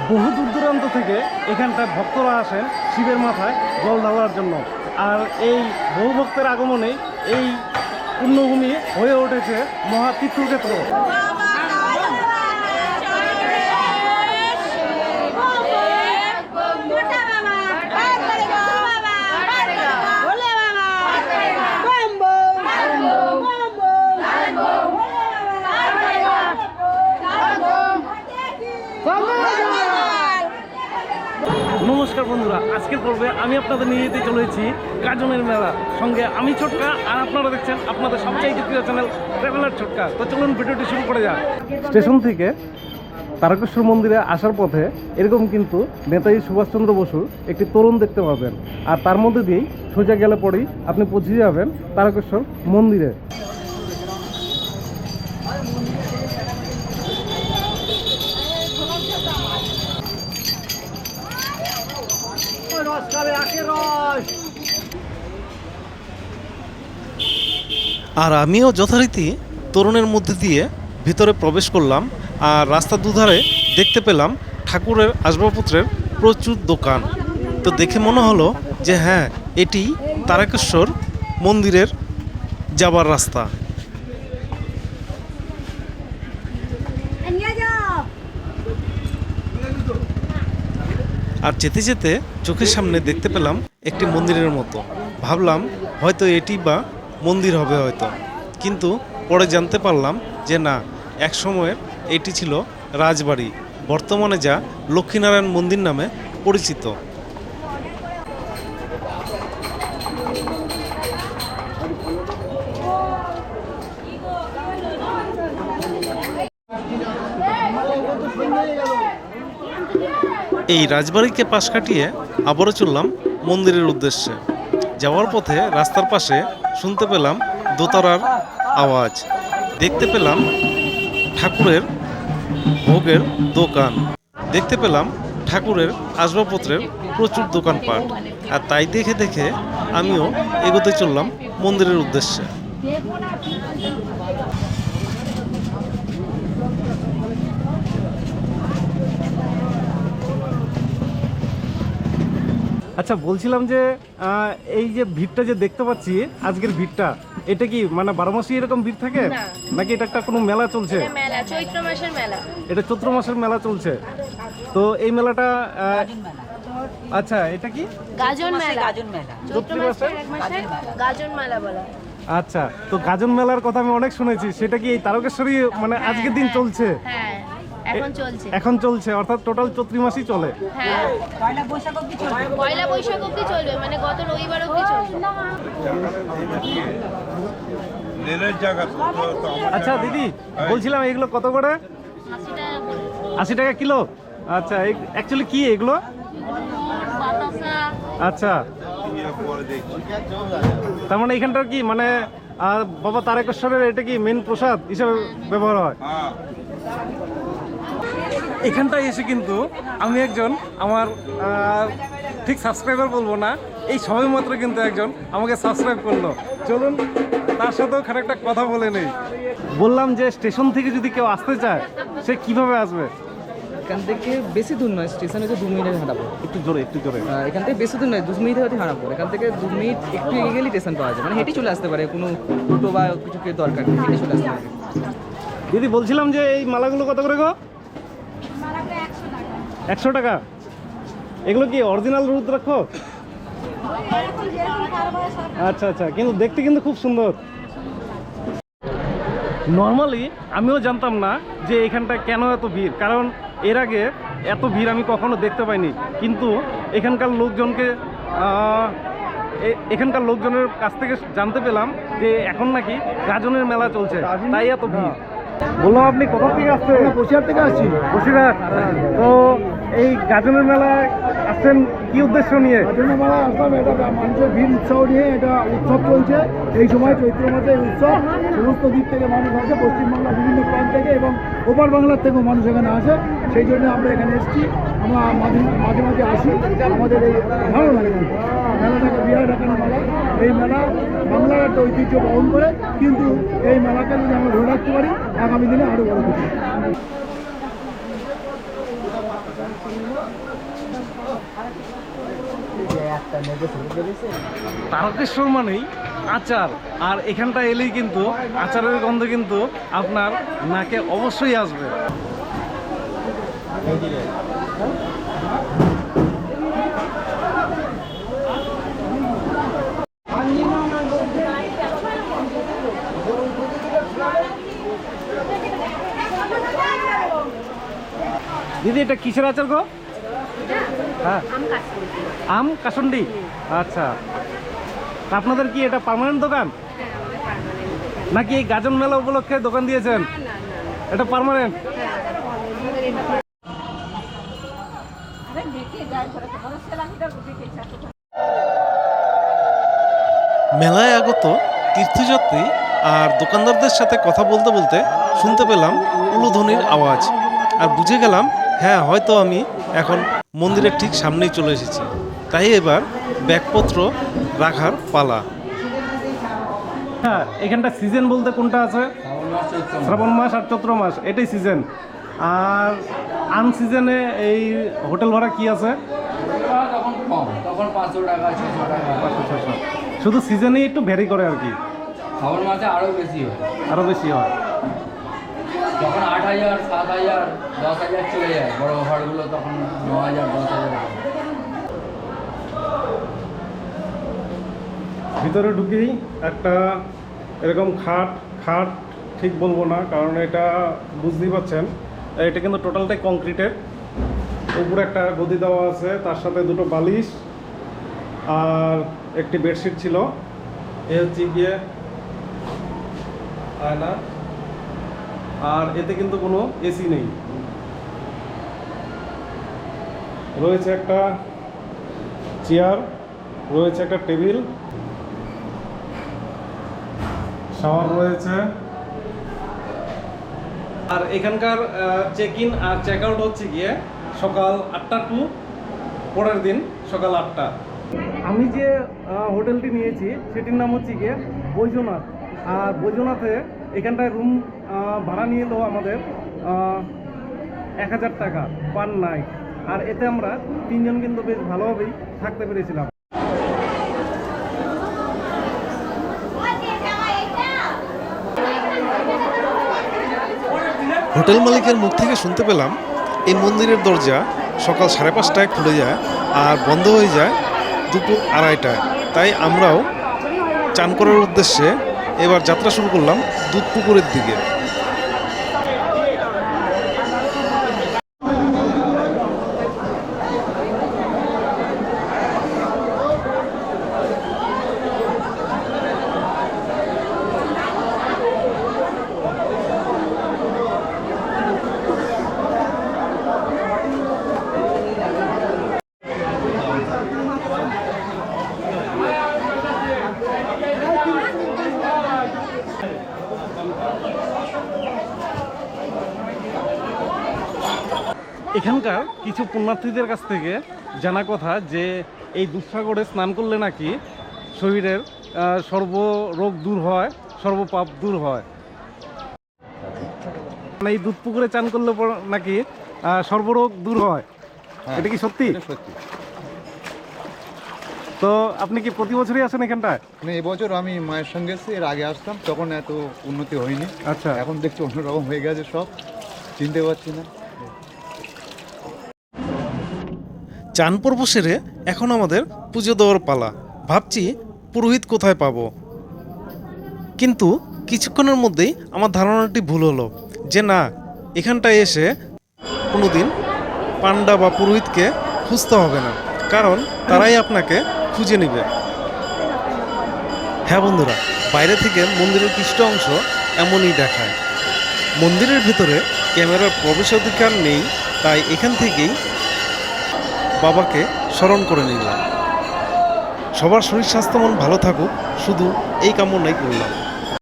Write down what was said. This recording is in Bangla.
বহু দূর দূরান্ত থেকে এখানটায় ভক্তরা আসেন শিবের মাথায় জল ঢালার জন্য। আর এই বহু ভক্তের আগমনে এই পুণ্যভূমি হয়ে উঠেছে মহা তীর্থক্ষেত্র। নমস্কার বন্ধুরা, আজকের পর্বে আমি আপনাদের নিয়ে যেতে চলেছি গাজনের মেলা। সঙ্গে আমি ছোটকা, আর আপনারা দেখছেন আপনাদের সবচেয়ে প্রিয় চ্যানেল ট্রাভেলার ছোটকা। তো চলুন ভিডিওটি শুরু করে যাক। স্টেশন থেকে তারকেশ্বর মন্দিরে আসার পথে এরকম কিন্তু নেতাজি সুভাষচন্দ্র বসুর একটি তোরণ দেখতে পাবেন, আর তার মধ্যে দিয়েই সোজা গেলে পরেই আপনি পৌঁছে যাবেন তারকেশ্বর মন্দিরে। আর আমিও যথারীতি তরুণের মধ্যে দিয়ে ভিতরে প্রবেশ করলাম, আর রাস্তার দুধারে দেখতে পেলাম ঠাকুরের আসবাবপত্রের প্রচুর দোকান। তো দেখে মনে হলো যে হ্যাঁ, এটি তারকেশ্বর মন্দিরের যাবার রাস্তা। আর যেতে যেতে চোখের সামনে দেখতে পেলাম একটি মন্দিরের মতো। ভাবলাম হয়তো এটি বা মন্দির হবে হয়তো, কিন্তু পরে জানতে পারলাম যে না, এক সময়ের এটি ছিল রাজবাড়ি, বর্তমানে যা লক্ষ্মীনারায়ণ মন্দির নামে পরিচিত। এই রাজবাড়িকে পাশ কাটিয়ে আবারও চললাম মন্দিরের উদ্দেশ্যে। যাওয়ার পথে রাস্তার পাশে শুনতে পেলাম দোতারার আওয়াজ, দেখতে পেলাম ঠাকুরের ভোগের দোকান, দেখতে পেলাম ঠাকুরের আসবাবপত্রের প্রচুর দোকানপাট। আর তাই দেখে দেখে আমিও এগোতে চললাম মন্দিরের উদ্দেশ্যে। আচ্ছা, বলছিলাম যে এই যে ভিড়টা যে দেখতে পাচ্ছি, আজকের ভিড়টা, এটা কি মানে 12 মাসই এরকম ভিড় থাকে, নাকি এটা একটা কোনো মেলা চলছে? মেলা, চৈত্র মাসের মেলা। এটা চৈত্র মাসের মেলা চলছে। তো এই মেলাটা আচ্ছা, এটা কি গাজন মেলা? চৈত্র মাসের গাজন মেলা বলা। আচ্ছা, তো গাজন মেলার কথা আমি অনেক শুনেছি। সেটা কি এই তারকেশ্বরী মানে আজকের দিন চলছে? হ্যাঁ, এখন চলছে, অর্থাৎ টোটাল চৈত্র মাসই চলে। হ্যাঁ, পয়লা বৈশাখ অবধি চলবে, মানে গত রবিবার অবধি চলবে। আচ্ছা দিদি, বলছিলাম এগুলো কত করে? 80 টাকা কিলো। আচ্ছা, অ্যাকচুয়ালি কি এগুলো? আচ্ছা, তার মানে এখানটার কি মানে বাবা তারকেশ্বরের এটা কি মেন প্রসাদ হিসেবে ব্যবহার হয়? এখানটায় এসে কিন্তু আমি একজন আমার ঠিক সাবস্ক্রাইবার বলবো না, এই সবে মাত্র কিন্তু একজন আমাকে সাবস্ক্রাইব করলো। চলুন তার সাথেও খানিকটা কথা বলে নেই। বললাম যে স্টেশন থেকে যদি কেউ আসতে চায়, সে কিভাবে আসবে? এখান থেকে বেশি দূর নয়, স্টেশন হচ্ছে 2 মিনিটের হাঁটাবো। একটু জোরে। এখান থেকে বেশি দূর নয়, 2 মিনিট হয়তো হাঁটাবো। এখান থেকে 2 মিনিট একটু এগিয়ে গেলেই স্টেশন পাওয়া যায়, মানে হেঁটে চলে আসতে পারে, কোনো টোটো বা কিছু দরকার নেই, হেঁটে চলে আসতে পারে। দিদি, বলছিলাম যে এই মালাগুলো কত করে গো? 100 টাকা। এগুলো কি অরিজিনাল রুদ্রাক্ষ? আচ্ছা, কিন্তু দেখতে কিন্তু খুব সুন্দর। নর্মালি আমিও জানতাম না যে এখানটা কেন এত ভিড়, কারণ এর আগে এত ভিড় আমি কখনো দেখতে পাইনি। কিন্তু এখানকার লোকজনের কাছ থেকে জানতে পেলাম যে এখন নাকি গাজনের মেলা চলছে, তাই এত ভিড়। বললাম, আপনি কোথা থেকে আসছেন? বসিরহাট থেকে আসছি। বসিরহাট। তো এই গাজনের মেলায় আসছেন কি উদ্দেশ্য নিয়ে? গাজনের মেলা আসলাম, এটা মানুষের ভিড় উৎসাহ নিয়ে এটা উৎসব চলছে। এই সময় চৈত্র মাসে উৎসব, সমস্ত দিক থেকে মানুষ আসে, পশ্চিমবাংলার বিভিন্ন প্রান্ত থেকে এবং ওপার বাংলার থেকেও মানুষ এখানে আসে। সেই জন্য আমরা এখানে এসেছি। আমরা মাঝে মাঝে আসি, আমাদের এই ভালো লাগে। মেলাটাকে বিরাট আকারে মেলা। এই মেলা বাংলার একটা ঐতিহ্য বহন করে, কিন্তু এই মেলাকে যদি আমরা ধরে রাখতে পারি, আগামী দিনে আরও বড় কিছু। তারকেশ্বর মানেই আচার, আর এখানটা এলেই কিন্তু আচারের গন্ধ কিন্তু আপনার নাকে অবশ্যই আসবে। দিদি এটা কিসের আচার গো? হ্যাঁ, আম কাসুন্ডি। আচ্ছা, তা আপনাদের কি এটা পার্মানেন্ট দোকান নাকি এই গাজন মেলা উপলক্ষে দোকান দিয়েছেন? এটা পার্মানেন্ট। মেলায় আগত তীর্থযাত্রী আর দোকানদারদের সাথে কথা বলতে বলতে শুনতে পেলাম উলুধ্বনির আওয়াজ, আর বুঝে গেলাম হ্যাঁ, হয়তো আমি এখন মন্দিরের ঠিক সামনেই চলে এসেছি। তাই এবার ব্যাগপত্র রাখার পালা। হ্যাঁ, এখানটা সিজন বলতে কোনটা আছে? শ্রাবণ মাস আর চৈত্র মাস, এটাই সিজন। আর আনসিজনে এই হোটেল ভাড়া কি আছে? তখন কম, তখন 500 টাকা 600 টাকা। 500-600, শুধু সিজনেই একটু ভ্যারি করে আর কি। শ্রাবণ মাসে আরও বেশি হয়, আরও বেশি হয়। যখন 8,000 7,000 10,000 চলে যায় বড় ঘরগুলো, তখন 9,000 10,000। ভিতরে ঢুকেই একটা এরকম খাট ঠিক বলবো না, কারণ এটা বুঝতেই পারছেন এটা কিন্তু টোটালটাই কংক্রিটের। উপরে একটা গদি দেওয়া আছে, তার সাথে দুটো বালিশ আর একটি বেডশিট ছিল। এ হচ্ছে গিয়ে আয়না, আর এতে কিন্তু কোনো এসি নেই। রয়েছে একটা চেয়ার, রয়েছে একটা টেবিল, শাওয়ার রয়েছে। আর এখানকার চেক ইন আর চেক আউট হচ্ছে গিয়ে সকাল 8টা টু পরের দিন সকাল 8টা। আমি যে হোটেলটি নিয়েছি সেটির নাম হচ্ছে গিয়ে বৈজনাথ। আর বৈজনাথে এখানটায় রুম ভাড়া নিয়ে এলো আমাদের 1000 টাকা পার নাইট। আর এতে আমরা 3 জন কিন্তু বেশ ভালোভাবেই থাকতে পেরেছিলাম। হোটেল মালিকের মুখ থেকে শুনতে পেলাম এই মন্দিরের দরজা সকাল 5:30টায় খুলে যায় আর বন্ধ হয়ে যায় দুপুর 2:30টায়। তাই আমরাও চান করার উদ্দেশ্যে এবার যাত্রা শুরু করলাম দুধপুকুরের দিকে। এখানকার কিছু পুণ্যার্থীদের কাছ থেকে জানা কথা যে এই দুধসাগরে স্নান করলে নাকি শরীরের সর্বরোগ দূর হয়, সর্বপাপ দূর হয়। মানে এই দুধ পুকুরে চান করলে নাকি সর্বরোগ দূর হয়। এটা কি সত্যি? সত্যি। তো আপনি কি প্রতি বছরই আসেন এখানটায়? মানে এবছর আমি মায়ের সঙ্গে এসেছি, এর আগে আসতাম, তখন এত উন্নতি হয়নি। আচ্ছা, এখন দেখছি অন্যরকম হয়ে গেছে, সব চিনতে পারছি না। চান পর্ব সেরে এখন আমাদের পুজো দেওয়ার পালা। ভাবছি পুরোহিত কোথায় পাবো, কিন্তু কিছুক্ষণের মধ্যেই আমার ধারণাটি ভুল হলো যে না, এখানটায় এসে কোনোদিন পান্ডা বা পুরোহিতকে খুঁজতে হবে না, কারণ তারাই আপনাকে খুঁজে নেবে। হ্যাঁ বন্ধুরা, বাইরে থেকে মন্দিরের কিছুটা অংশ এমনই দেখায়। মন্দিরের ভিতরে ক্যামেরার প্রবেশাধিকার নেই, তাই এখান থেকেই বাবাকে স্মরণ করে নিলাম। সবার শরীর স্বাস্থ্য মন ভালো থাকুক, শুধু এই কামনাই করলাম।